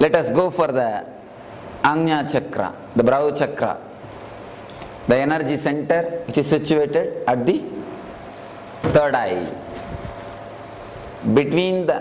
Let us go for the Ajna Chakra, the brow chakra, the energy center which is situated at the third eye, between the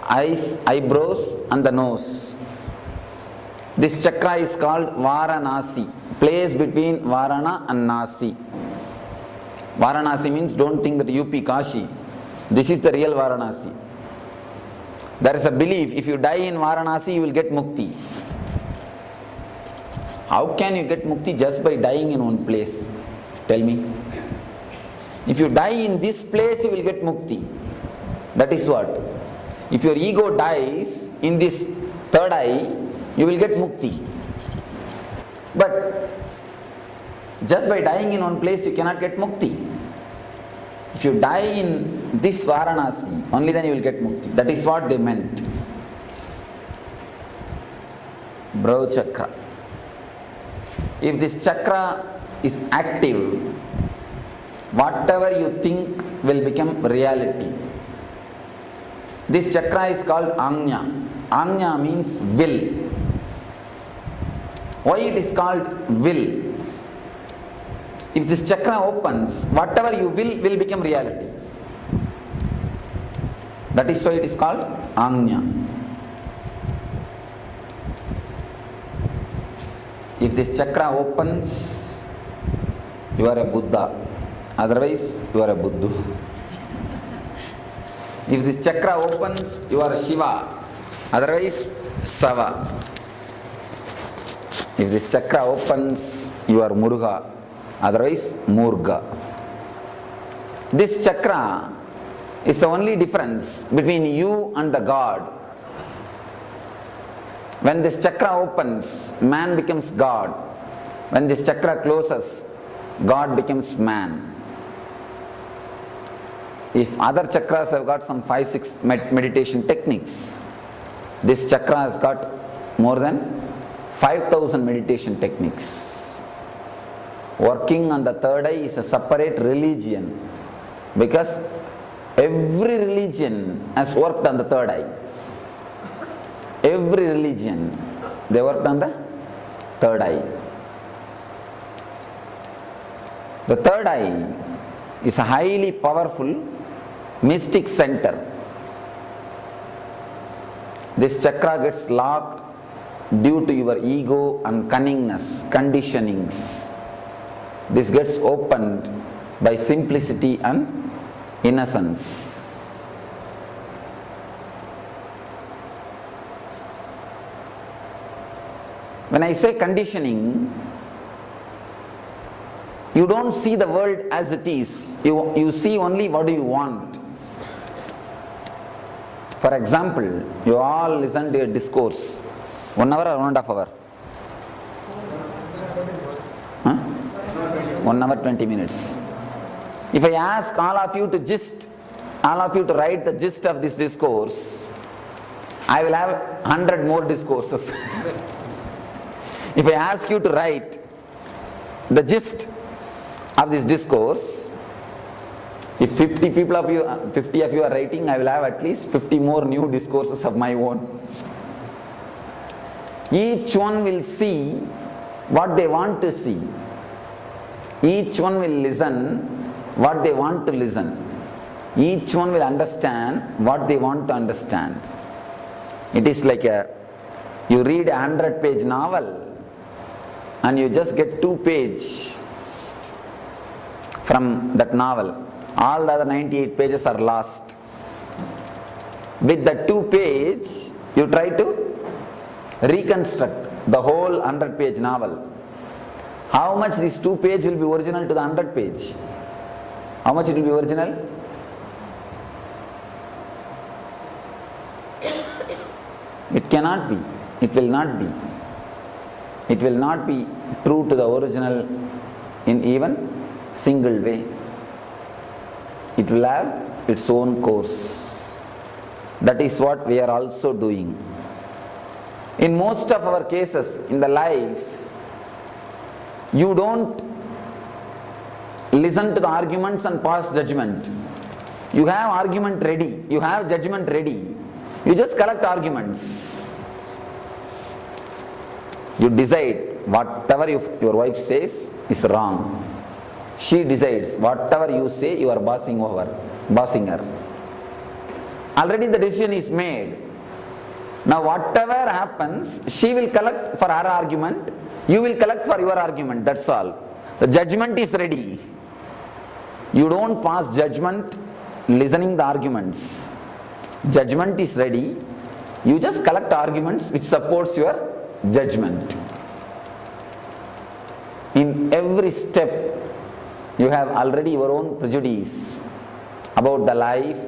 eyes, eyebrows and the nose. This chakra is called Varanasi, place between Varana and Nasi. Varanasi means, don't think that UP Kashi. This is the real Varanasi. There is a belief, if you die in Varanasi, you will get mukti. How can you get mukti just by dying in one place? Tell me. If you die in this place, you will get mukti. That is what? If your ego dies in this third eye, you will get mukti. But just by dying in one place, you cannot get mukti. If you die in this Varanasi, only then you will get mukti. That is what they meant. Brow chakra. If this chakra is active, whatever you think will become reality. This chakra is called Ajna. Ajna means will. Why it is called will? If this chakra opens, whatever you will become reality. That is why it is called Ajna. If this chakra opens, you are a Buddha. Otherwise, you are a Buddha. If this chakra opens, you are Shiva. Otherwise, Sava. If this chakra opens, you are Muruga. Otherwise, Murga. This chakra is the only difference between you and the God. When this chakra opens, man becomes God. When this chakra closes, God becomes man. If other chakras have got some 5-6 meditation techniques, this chakra has got more than 5,000 meditation techniques. Working on the third eye is a separate religion, because every religion has worked on the third eye. Every religion, they worked on the third eye. The third eye is a highly powerful mystic center. This chakra gets locked due to your ego and cunningness, conditionings. This gets opened by simplicity and innocence. When I say conditioning, you don't see the world as it is. You see only what do you want. For example, you all listen to a discourse, 1 hour or 1.5 hours? 1 hour 20 minutes. If I ask all of you to write the gist of this discourse, I will have 100 more discourses. If I ask you to write the gist of this discourse, if 50 of you are writing, I will have at least 50 more new discourses of my own. Each one will see what they want to see. Each one will listen what they want to listen. Each one will understand what they want to understand. It is like you read a 100-page novel and you just get 2 pages from that novel. All the other 98 pages are lost. With the 2 pages, you try to reconstruct the whole 100-page novel. How much this 2 page will be original to the 100 page? How much it will be original? It cannot be. It will not be. It will not be true to the original in even single way. It will have its own course. That is what we are also doing. In most of our cases in the life, you don't listen to the arguments and pass judgment. You have argument ready, you have judgment ready. You just collect arguments. You decide whatever your wife says is wrong. She decides whatever you say you are bossing her. Already the decision is made. Now whatever happens, she will collect for her argument, you will collect for your argument, that's all. The judgment is ready. You don't pass judgment listening the arguments. Judgment is ready. You just collect arguments which supports your judgment. In every step, you have already your own prejudice about the life,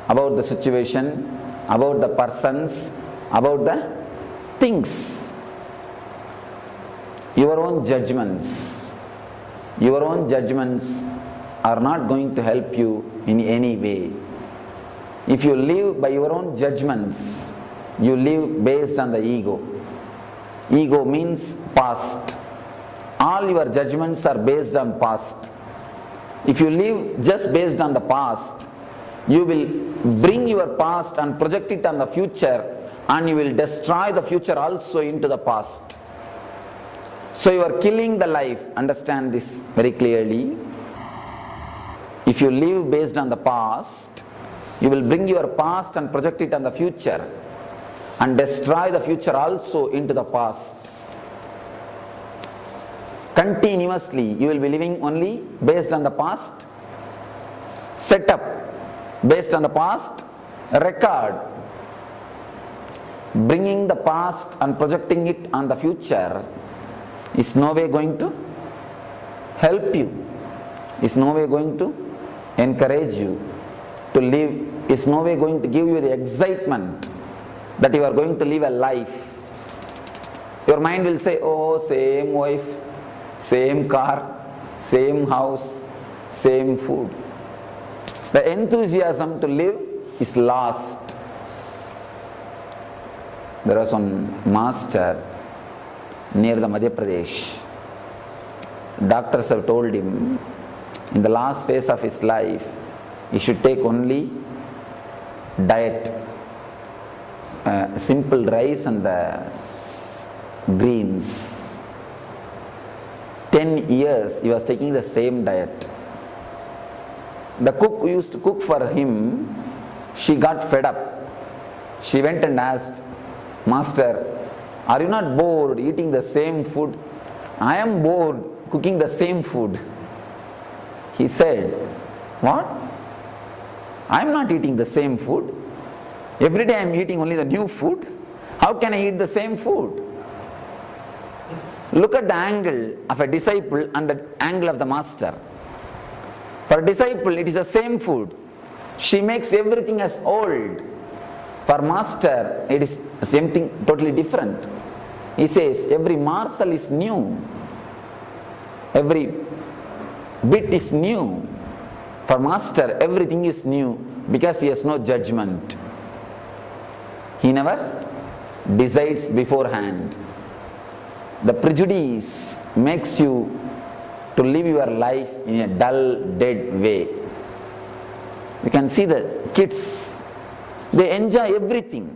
about the situation, about the persons, about the things. Your own judgments are not going to help you in any way. If you live by your own judgments, you live based on the ego. Ego means past. All your judgments are based on past. If you live just based on the past, you will bring your past and project it on the future, and you will destroy the future also into the past. So you are killing the life. Understand this very clearly. If you live based on the past, you will bring your past and project it on the future and destroy the future also into the past. Continuously you will be living only based on the past, set up based on the past, record. Bringing the past and projecting it on the future is no way going to help you, is no way going to encourage you to live, is no way going to give you the excitement that you are going to live a life. Your mind will say, oh, same wife, same car, same house, same food. The enthusiasm to live is lost. There was one master near the Madhya Pradesh. Doctors have told him in the last phase of his life he should take only diet, simple rice and the greens. 10 years he was taking the same diet. The cook who used to cook for him, she got fed up. She went and asked, Master, are you not bored eating the same food? I am bored cooking the same food. He said, what? I am not eating the same food. Every day I am eating only the new food. How can I eat the same food? Look at the angle of a disciple and the angle of the master. For a disciple, it is the same food. She makes everything as old. For master, it is something totally different. He says, every morsel is new. Every bit is new. For master, everything is new because he has no judgment. He never decides beforehand. The prejudice makes you to live your life in a dull, dead way. You can see the kids, they enjoy everything.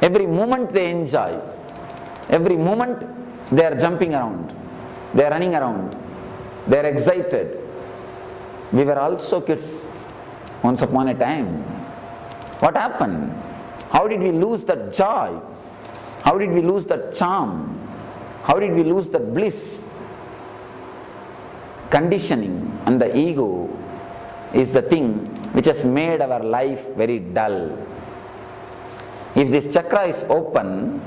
Every moment they enjoy. Every moment they are jumping around. They are running around. They are excited. We were also kids once upon a time. What happened? How did we lose that joy? How did we lose that charm? How did we lose that bliss? Conditioning and the ego is the thing which has made our life very dull. If this chakra is open,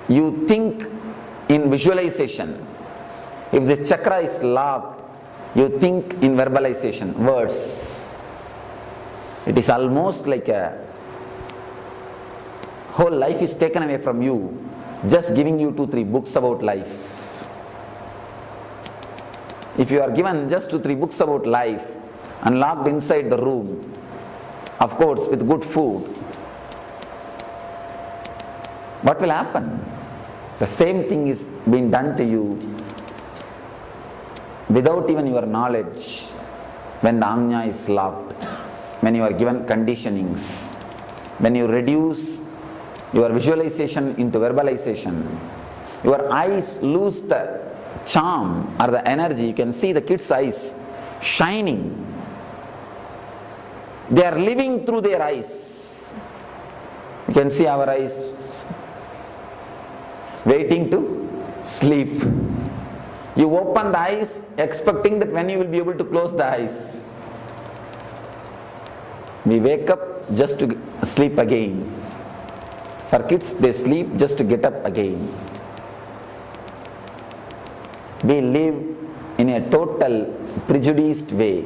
you think in visualization. If this chakra is locked, you think in verbalization, words. It is almost like a whole life is taken away from you, just giving you 2-3 books about life. If you are given just 2-3 books about life and locked inside the room, of course with good food, what will happen? The same thing is being done to you without even your knowledge when the ajna is locked, when you are given conditionings, when you reduce your visualization into verbalization, your eyes lose the charm or the energy. You can see the kids' eyes shining. They are living through their eyes. You can see our eyes waiting to sleep. You open the eyes expecting that when you will be able to close the eyes. We wake up just to sleep again. For kids, they sleep just to get up again. We live in a total prejudiced way.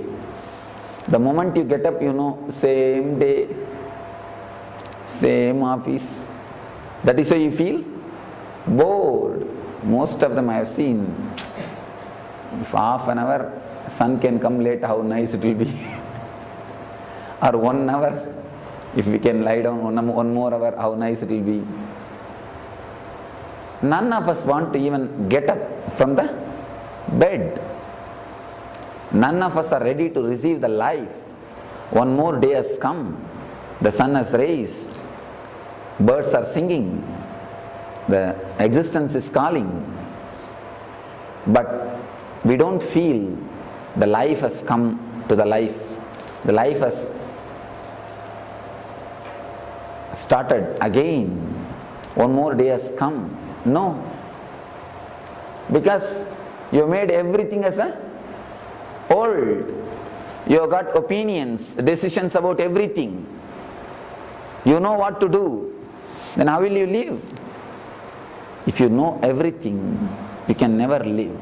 The moment you get up, you know, same day, same office. That is why you feel bored. Most of them I have seen. If half an hour sun can come late, how nice it will be. Or 1 hour, if we can lie down one more hour, how nice it will be. None of us want to even get up from the bed. None of us are ready to receive the life. One more day has come. The sun has raised. Birds are singing. The existence is calling. But we don't feel the life has come to the life. The life has started again. One more day has come. No. Because you made everything as a old. You have got opinions, decisions about everything. You know what to do. Then how will you live? If you know everything, you can never live.